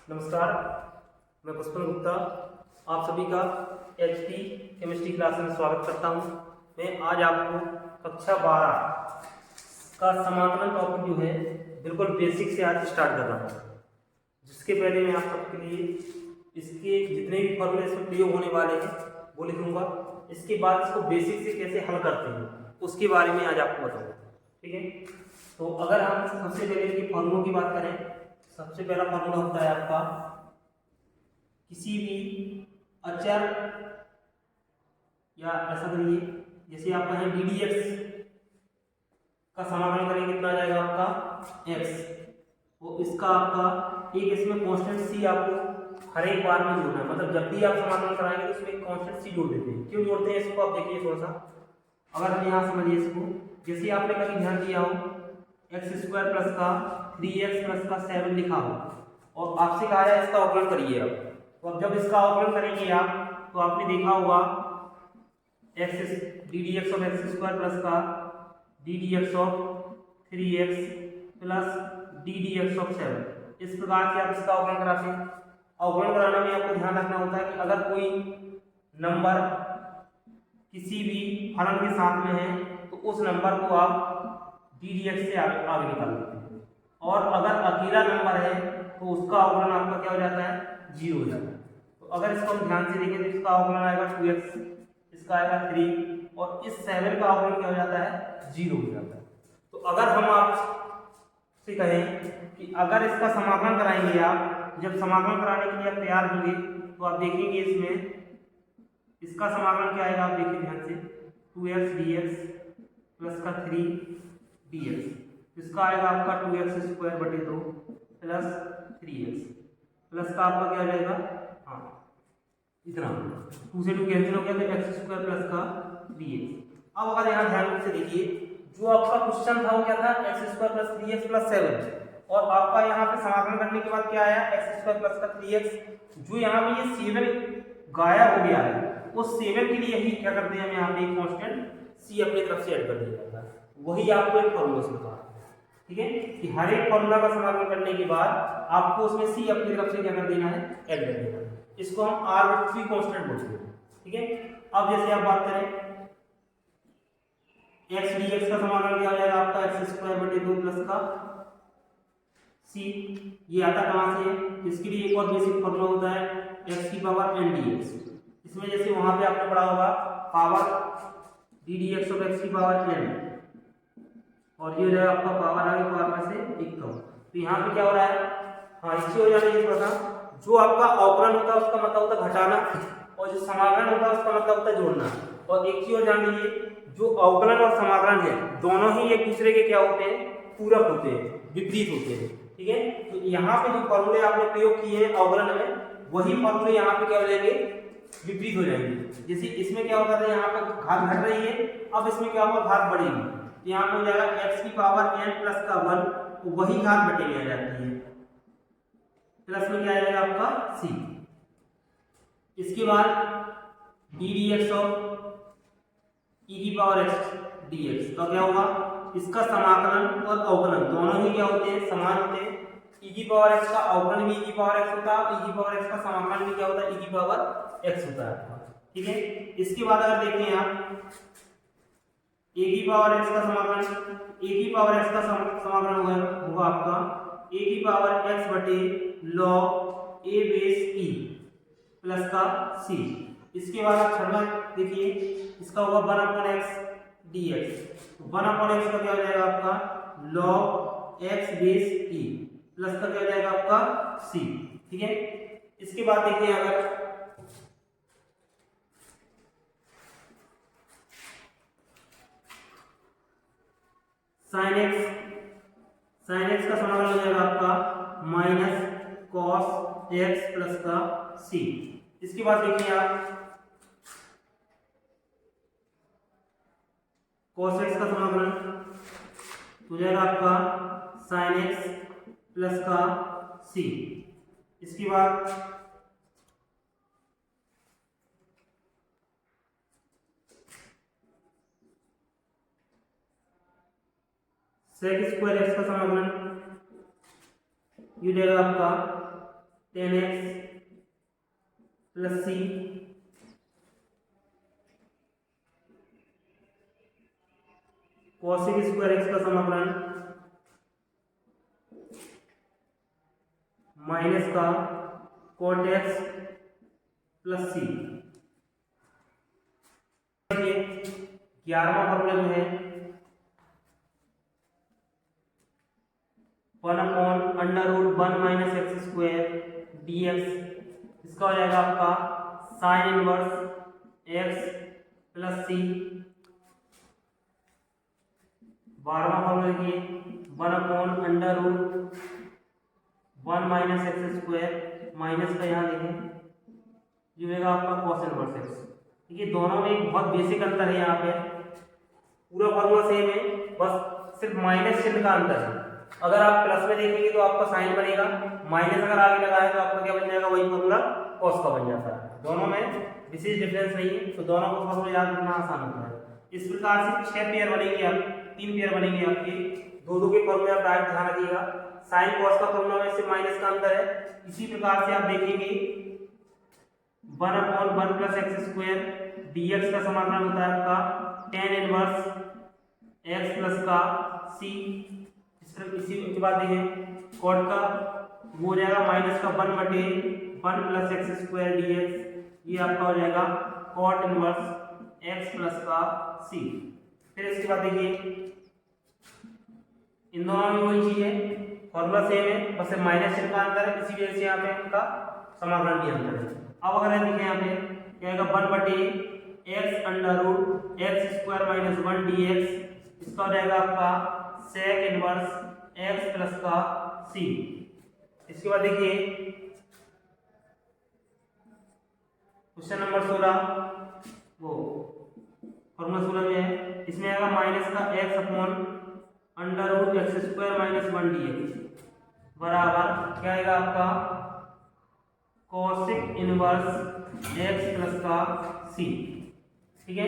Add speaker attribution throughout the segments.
Speaker 1: नमस्कार, मैं पुष्पन गुप्ता आप सभी का एचपी केमिस्ट्री क्लास में स्वागत करता हूं। मैं आज आपको कक्षा 12 का समाकलन टॉपिक जो है बिल्कुल बेसिक से आज स्टार्ट कर रहा हूं। जिसके पहले मैं आप सबके लिए इसके जितने भी फॉर्मूले इसमें प्रयोग होने वाले हैं वो लिखूंगा। इसके बाद इसको बेसिक से कैसे हल करते हैं उसके बारे में आज आपको बताऊंगा। ठीक है, तो अगर हम सबसे पहले इसके फॉर्मूलों की बात करें, सबसे पहला फॉर्मूला होता है आपका किसी भी अचर या ऐसा करिए जैसे आप कहें ddx का समाकलन करें कितना आ जाएगा आपका x, वो इसका आपका एक इसमें कांस्टेंट c आपको हर एक बार में जोड़ना है। मतलब जब भी आप समाकलन कराएंगे तो इसमें एक कांस्टेंट c जोड़ देते हैं। क्यों जोड़ते हैं इसको आप देखिए थोड़ा सा। अगर हम यहाँ समझिए इसको, जैसे आपने कभी ध्यान दिया हो x² प्लस का 3x प्लस का 7 लिखा हो और आपसे कहा है इसका अवकलन करिए आप। तो अब जब इसका अवकलन करेंगे आप तो आपने देखा होगा ddx ऑफ x² प्लस का ddx of 3x plus ddx of 7, इस प्रकार से आप इसका अवकलन कराते हैं। अवकलन कराने में आपको ध्यान रखना होता है कि अगर कोई नंबर किसी भी फलन के साथ में है तो उस नंबर को आप ddx से आगे निकाल देते हैं, और अगर अकेला नंबर है तो उसका अवकलन आपका क्या हो जाता है, 0 हो जाता है। तो अगर इसको हम ध्यान से देखें तो इसका अवकलन आएगा 2x, इसका आएगा 3 और इस 7 का अवकलन क्या हो जाता है, 0 हो जाता है। तो अगर हम आपसे कहें कि अगर इसका समाकलन कराएंगे आप, जब समाकलन कराने के लिए आप तैयार होंगे तो आप देखेंगे इसमें इसका समाकलन क्या आएगा, आप देखिए ध्यान से 2x dx प्लस का 3 dx, इसका आएगा आपका 2x² 2 प्लस 3x प्लस का आपका क्या हो जाएगा, हाँ इतना 2 से 2 कैंसिल हो गया तो x² प्लस का 3x। अब अगर यहाँ ध्यान से देखिए जो आपका क्वेश्चन था वो क्या था, x² प्लस 3x प्लस 7, और आपका यहाँ पे समाकलन करने के बाद क्या आया, x² प्लस का 3x। जो यहाँ पे ये 7 गायब हो गया है उस 7 के लिए ही क्या करते हैं, हम यहाँ पे एक कांस्टेंट c अपनी तरफ से ऐड कर दिया जाता है। वही आपको एक फॉर्मूला से बता, ठीक है, कि हर एक फॉर्मूला का समाकलन करने के बाद आपको उसमें c अपनी तरफ से क्या कर देना है, ऐड कर देना है। इसको हम आर्बिट्रेरी कांस्टेंट बोलते हैं। ठीक है, अब जैसे आप बात करें x dx का समाकलन क्या हो जाएगा आपका x² 2 प्लस का c, ये आता कहां से है, इसके लिए एक और बेसिक फॉर्मूला होता है x की पावर n dx। इसमें जैसे वहां पे आपने पढ़ा होगा पावर ddx ऑफ x की पावर n, और ये हो जाएगा आपका पावर आगे पावर में से 1 कम। तो यहाँ पे क्या हो रहा है, हाँ इससे हो जाना ये थोड़ा सा, जो आपका अवकलन होता है उसका मतलब होता है घटाना, और जो समाकलन होता है उसका मतलब होता है जोड़ना। और एक चीज और जान लीजिए, जो अवकलन और समाकलन है दोनों ही एक दूसरे के क्या होते हैं, पूरक होते हैं, विपरीत होते हैं। ठीक है, तो यहाँ पे जो फॉर्मूले आपने प्रयोग किए हैं अवकलन में, वही फॉर्मूले यहाँ पे क्या हो जाएंगे, विपरीत हो जाएंगे। जैसे इसमें क्या होता था, यहाँ पर घात घट रही है, अब इसमें क्या होगा, घात बढ़ेगी। यहाँ पे हो जाएगा x की पावर n प्लस का 1, तो वही घात बटे में आ जाती है, प्लस में क्या आ जाएगा आपका c। इसके बाद ddx ऑफ e की पावर x dx का क्या होगा, इसका समाकलन और अवकलन दोनों ही क्या होते हैं, समान होते हैं। e की पावर x का अवकलन भी e की पावर x होता है, और e की पावर x का समाकलन भी क्या होता है, e की पावर x होता है। ठीक है, इसके बाद अगर देखें आप a की पावर x का समाकलन, a की पावर x का समाकलन होगा आपका a की पावर x बटे log a base e plus का c। इसके बाद आप छठवां देखिए, इसका होगा 1/x dx। 1/x का क्या हो जाएगा आपका log x base e plus का क्या हो जाएगा आपका c। ठीक है, इसके बाद देखिए अगर sin x का समाकलन हो जाएगा आपका माइनस cos x प्लस का c। इसके बाद देखिए आप cos x का समाकलन हो जाएगा आपका sin x प्लस का c। इसके बाद sec² x का समाकलन ये जाएगा आपका 10x प्लस सी cosec स्क्वायर एक्स का समाकलन माइनस का cot x प्लस सी। 11वां फॉर्मूला जो है 1/√1 माइनस एक्स स्क्वायर dx, इसका हो जाएगा आपका साइन इनवर्स एक्स प्लस सी। 12वां फॉर्मूला देखिए 1/√1 माइनस एक्स स्क्वायर माइनस का यहाँ देखें जो होगा आपका कॉस इनवर्स एक्स। देखिए दोनों में एक बहुत बेसिक अंतर है, यहाँ पे पूरा फॉर्मूला सेम है, बस सिर्फ माइनस चिन्ह का अंतर है। अगर आप प्लस में देखेंगे तो आपका साइन बनेगा, माइनस अगर आगे लगाए तो आपका क्या बन जाएगा, वही फॉर्मूला कॉस का बन जाता है। दोनों में विशेष डिफरेंस नहीं है, तो दोनों को फॉर्मूला याद रखना आसान होता है। इस प्रकार से 6 पेयर बनेंगे, आप 3 पेयर बनेंगे आपके, दो के फॉर्मूले आप डायरेक्ट ध्यान रखिएगा। साइन कॉस का फॉर्मूला में से माइनस का अंतर है। इसी प्रकार से आप देखेंगे 1/1 प्लस एक्स स्क्वायर dx का समाकलन होता है आपका tan इनवर्स x प्लस का c। इसी के बाद देखें cot का वो हो जाएगा माइनस का 1/1 प्लस एक्स स्क्वायर dx, ये आपका हो जाएगा cot इनवर्स x प्लस का c। फिर इसके बाद देखिए इन दोनों में वही चीज है, फॉर्मूला सेम है, बस माइनस चिन्ह का अंतर है, इसी वजह से यहाँ पे उनका समाकलन भी अंतर है। अब अगर देखें यहाँ पे क्या आएगा 1/x स्क्वायर माइनस 1 dx, इसका हो जाएगा आपका सेक इनवर्स x प्लस का c। इसके बाद देखिए क्वेश्चन नंबर 16 वो फॉर्मूला 16 में है, इसमें आएगा माइनस का x upon √x square minus 1 dx बराबर क्या आएगा आपका cosec इनवर्स x प्लस का c। ठीक है,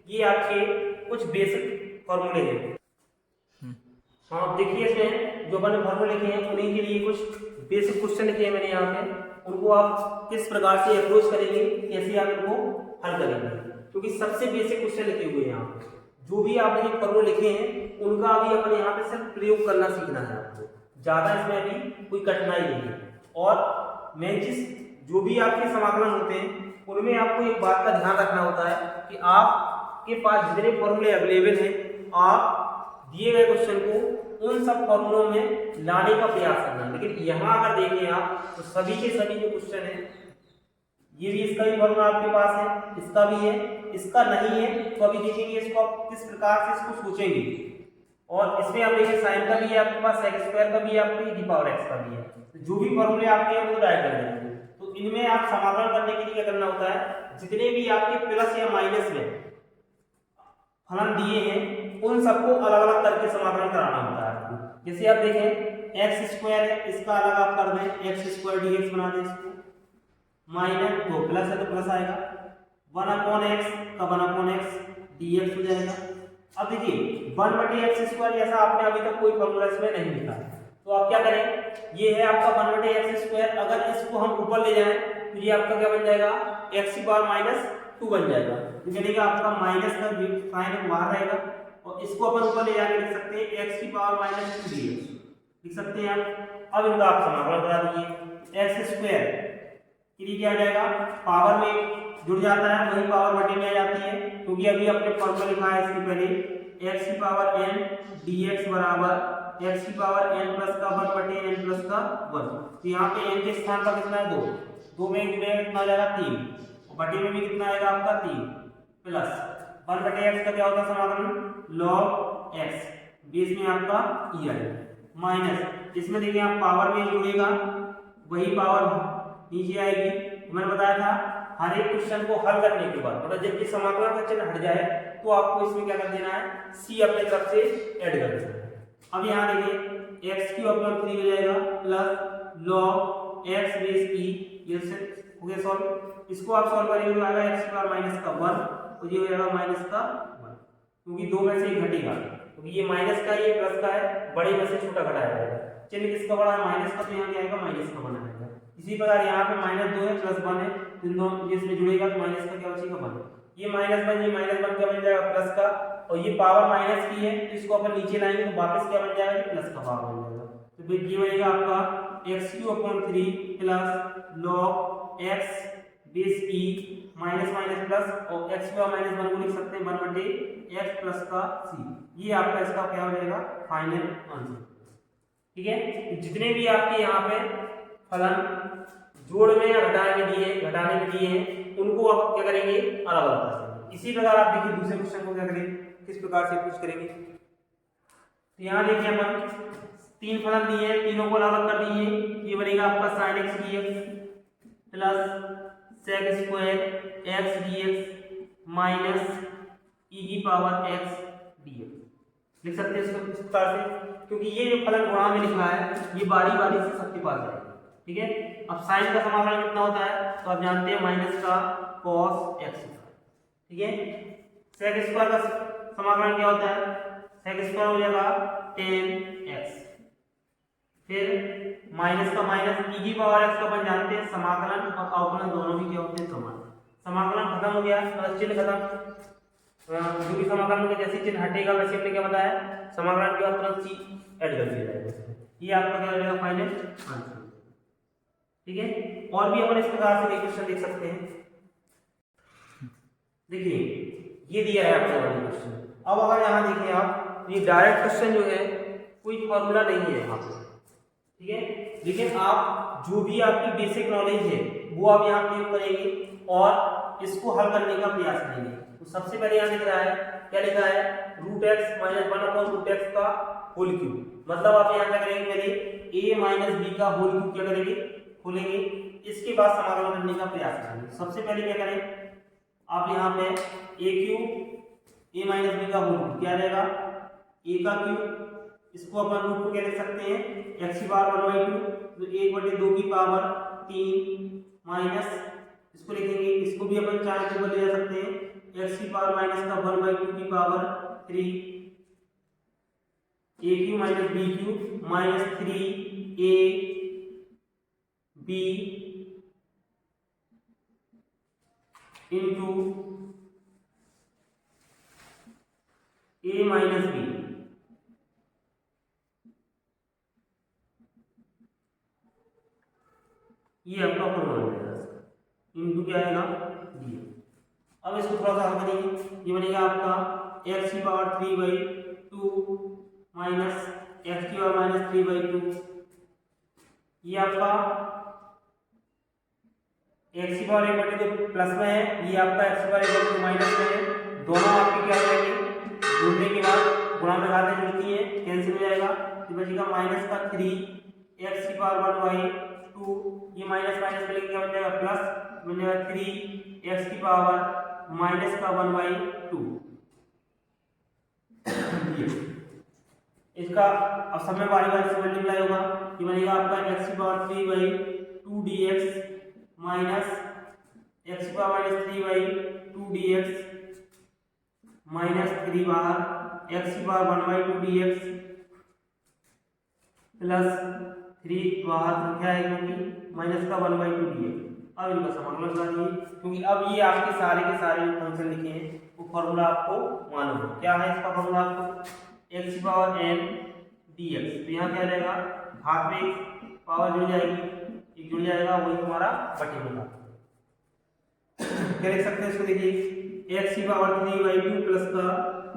Speaker 1: ये आपके कुछ बेसिक फॉर्मूले हैं। हाँ देखिए इसमें जो मैंने फॉर्मूले लिखे हैं उन्हीं के लिए कुछ बेसिक क्वेश्चन लिखे हैं मैंने यहाँ पे, उनको आप किस प्रकार से अप्रोच करेंगे, कैसे आप इनको हल करेंगे, क्योंकि सबसे बेसिक क्वेश्चन लिखे हुए हैं यहाँ पे। जो भी आपने ये फॉर्मूले लिखे हैं उनका अभी अपने यहाँ पे सिर्फ प्रयोग करना सीखना है आपको, ज्यादा इसमें अभी कोई कठिनाई नहीं है। और मेन चीज जो भी आपके समाकलन होते हैं उनमें आपको एक बात का ध्यान रखना होता है कि आपके पास जितने फॉर्मूले अवेलेबल हैं आप दिए गए क्वेश्चन को उन सब फॉर्मूलों में लाने का प्रयास करना है। लेकिन यहाँ अगर देखें आप तो सभी के सभी जो क्वेश्चन है, ये भी इसका भी फॉर्मूला आपके पास है, इसका भी है, इसका नहीं है तो अभी देखेंगे इसको आप किस प्रकार से इसको सोचेंगे। और इसमें आप देखिए साइन का भी है आपके पास, सेक स्क्वायर का भी है आपके, डी पावर एक्स का भी है, तो जो भी फॉर्मूले आपके हैं वो डायरेक्ट कर देंगे। तो इनमें आप समाकलन करने के लिए क्या करना होता है, जितने भी आपके प्लस या माइनस में फलन दिए हैं उन सबको अलग अलग करके समाकलन कराना होता है आपको। जैसे आप देखें एक्स स्क्वायर है, इसका अलग आप कर दें, एक्स स्क्वायर डीएक्स बना दें, इसको माइनस तो प्लस है तो प्लस आएगा, 1/x का 1/x dx हो जाएगा। अब देखिए 1/x स्क्वायर जैसा आपने अभी तक कोई फॉर्मूला इसमें नहीं लिखा, तो आप क्या करें, ये है आपका 1/x स्क्वायर, अगर इसको हम ऊपर ले जाएं तो ये आपका क्या बन जाएगा, x की पावर -2 बन जाएगा। तो चलेगा आपका माइनस का साइन बाहर रहेगा और इसको अपन ऊपर ले जाके लिख सकते हैं x की पावर -2 dx लिख सकते हैं आप। अब इनका आप समाकलन करा दीजिए, x स्क्वायर के लिए क्या आ जाएगा, पावर में जुड़ जाता है, वही पावर बटे में आ जाती है, क्योंकि अभी अपने फॉर्मूला लिखा है इसके पहले x की पावर n dx बराबर x की पावर n प्लस का 1 बटे n प्लस का 1। तो यहाँ पे n के स्थान पर कितना है 2 में जुड़ेगा कितना आ जाएगा 3, और बटे में भी कितना आएगा आपका 3 प्लस 1 बटे x का क्या होता है समाकलन log x, बेस में आपका e आएगा, माइनस इसमें देखिए आप पावर में जुड़ेगा वही पावर नीचे आएगी। मैंने बताया था हर एक क्वेश्चन को हल करने के बाद मतलब जब ये समाकलन का चिन्ह हट जाए तो आपको इसमें क्या कर देना है, c अपने तरफ से ऐड कर देना है। अब यहाँ देखिए x की अपॉन 3 हो जाएगा plus log x base e, ये हो गया सॉल्व। इसको आप सॉल्व करेंगे तो आएगा x की पावर माइनस का 1 और ये हो जाएगा माइनस का 1, क्योंकि दो में से एक घटेगा, क्योंकि ये माइनस का ये प्लस का है, बड़े में से छोटा घटाया जाएगा। चिन्ह किसका बड़ा है, माइनस का, तो यहाँ क्या आएगा माइनस का बना आएगा। इसी प्रकार यहाँ पे -2 है +1 है, इन दोनों ये इसमें जुड़ेगा तो माइनस का क्या बचेगा 1, ये -1 ये -1 क्या बन जाएगा प्लस का, और ये पावर माइनस की है तो इसको अपन नीचे लाएंगे तो वापस क्या बन जाएगा, ये प्लस का पावर बन जाएगा। तो फिर ये बनेगा आपका x³ plus log x base e minus minus plus, और x माइनस 1 को लिख सकते हैं 1/x प्लस का c। ये आपका इसका क्या हो जाएगा फाइनल आंसर। ठीक है, तो जितने भी आपके यहाँ पे फलन जोड़ में या घटाने में दिए हैं उनको आप क्या करेंगे अलग अलग कर देंगे। इसी प्रकार आप देखिए दूसरे क्वेश्चन को क्या करेंगे, किस प्रकार से कुछ करेंगे। तो यहाँ देखिए अपन 3 फलन दिए हैं, तीनों को अलग कर दिए। ये बनेगा आपका sin x dx plus sec² x dx minus e की पावर x dx लिख सकते हैं इसको इस प्रकार से, क्योंकि ये जो फलन गुणा में लिखा है ये बारी बारी से सबके पास जाएगा। ठीक है, अब साइन का समाकलन कितना होता है तो आप जानते हैं माइनस का cos x। ठीक है, sec² का समाकलन क्या होता है, sec² हो जाएगा tan x, फिर माइनस का माइनस e की पावर x का अपन जानते हैं समाकलन और अवकलन दोनों भी क्या होते हैं समान। समाकलन खत्म हो गया मतलब चिन्ह खत्म, जो भी समाकलन में जैसे चिन्ह हटेगा वैसे हमने क्या बताया समाकलन के बाद तुरंत c ऐड कर दिया जाएगा। ये आपका क्या हो जाएगा फाइनल आंसर। ठीक है, और भी अपन इस प्रकार से क्वेश्चन देख सकते हैं। देखिए ये दिया है आपको वाला क्वेश्चन, अब अगर यहाँ देखिए आप ये डायरेक्ट क्वेश्चन जो है कोई फॉर्मूला नहीं है यहाँ पे। ठीक है, लेकिन आप जो भी आपकी बेसिक नॉलेज है वो आप यहाँ प्रयोग करेंगे और इसको हल करने का प्रयास करेंगे। तो सबसे पहले यहाँ लिख रहा है, क्या लिखा है √x - 1/√x का होल क्यूब, मतलब आप यहाँ क्या करेंगे पहले a - b का होल क्यूब क्या करेंगे खोलेंगे, इसके बाद समाकलन करने का प्रयास करेंगे। सबसे पहले क्या करें आप यहाँ पे a³ a - b का होल क्यूब क्या रहेगा a का क्यूब, इसको अपन रूट को क्या लिख सकते हैं x⁴1/2, तो 1/2 की पावर 3 माइनस इसको लिखेंगे, इसको भी अपन 4 के ऊपर ले जा सकते हैं x⁻⁻1/2 की power 3 a³ - b³ minus 3a b into a minus b, ये आपका फॉर्मूला हो जाएगा इंटू क्या आएगा d। अब इसको थोड़ा सा हल करेंगे, ये बनेगा आपका x⁴3/2 माइनस x⁻−3/2, ये आपका x⁴1/2 प्लस में है, ये आपका x⁴1/2 माइनस में है। दोनों आपके क्या हो जाएंगे जोड़ने के बाद गुणा में घातें जुड़ती है कैंसिल हो जाएगा, तो बचेगा माइनस का 3 x⁴1/2, ये माइनस माइनस मिलेगा क्या बन जाएगा प्लस बन जाएगा 3 x की पावर माइनस का 1/2। इसका अब सब में बारी बारी से मल्टीप्लाई होगा, ये बनेगा आपका x⁴3/2 dx minus x⁻−3/2 dx minus 3 बाहर x⁴1/2 dx प्लस 3 बाहर संख्या है क्योंकि माइनस का 1/2 dx। अब इनका समाकलन कर दिए, क्योंकि अब ये आपके सारे के सारे फंक्शन लिखे हैं वो फॉर्मूला आपको मालूम है। क्या है इसका फॉर्मूला आपको x⁴n dx, तो यहाँ क्या रहेगा घात में पावर जुड़ जाएगी, एक जुड़ जाएगा वही तुम्हारा बटे होगा। क्या लिख सकते हैं इसको देखिए x⁴3/2 प्लस का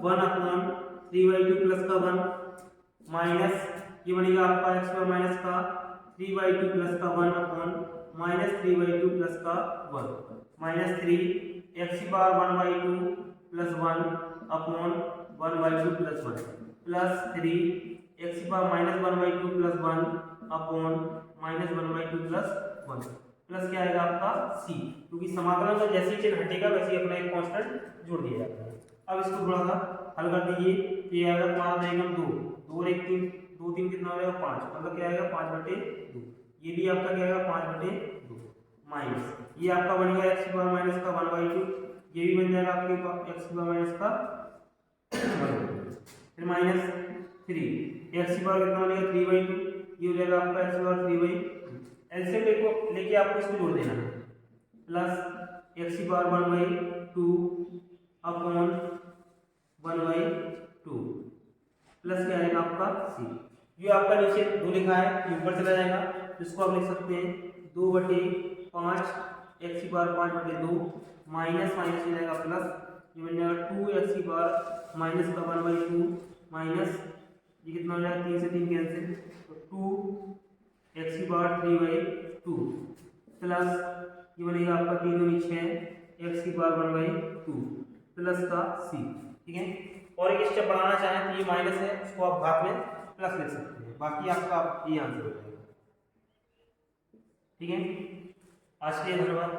Speaker 1: 1/3/2 प्लस का 1 माइनस ये बनेगा आपका x² माइनस का 3/2 प्लस का 1/-3/2 प्लस का 1 minus 3 x⁴1/2 plus 1/1/2 plus 1 plus 3 x⁻−1/2 plus 1/-1/2 plus 1 plus क्या आएगा आपका c, क्योंकि समाकलन का जैसे ही चिन्ह हटेगा वैसे ही अपना एक कांस्टेंट जोड़ दिया जाता है। अब इसको थोड़ा सा हल कर दीजिए, तो ये आएगा तुम्हारा रहेगा 2 2 और 1 3 2 3 कितना हो जाएगा 5, मतलब क्या आएगा 5/2, ये भी आपका क्या आएगा 5/2 माइनस ये आपका बनेगा x⁻- का 1/2, ये भी बन जाएगा आपके x⁻- का 1/2, फिर माइनस 3 x⁻ कितना बनेगा 3/2, ये हो जाएगा आपका x⁻3/2, एलसीएम को लेके आपको इसको जोड़ देना है, प्लस एक्स की पावर 1/2 अपॉन 1/2 प्लस क्या आएगा आपका सी। ये आपका नीचे 2 लिखा है, ये ऊपर चला जाएगा, इसको आप लिख सकते हैं 2/5 एक्स की पावर 5/2 माइनस माइनस हो जाएगा प्लस, ये बन जाएगा 2 एक्स की पावर माइनस का 1/2 माइनस ये कितना हो जाएगा 3 से 3 कैंसिल, तो 2 एक्स की पावर 3/2 प्लस ये बनेगा आपका 3 दूनी 6 एक्स की पावर 1/2 प्लस का सी। ठीक है, और एक स्टेप बढ़ाना चाहें तो ये माइनस है, इसको आप भाग में प्लस लिख सकते हैं, बाकी आपका ये आंसर हो जाएगा। ठीक है, आज के लिए धन्यवाद।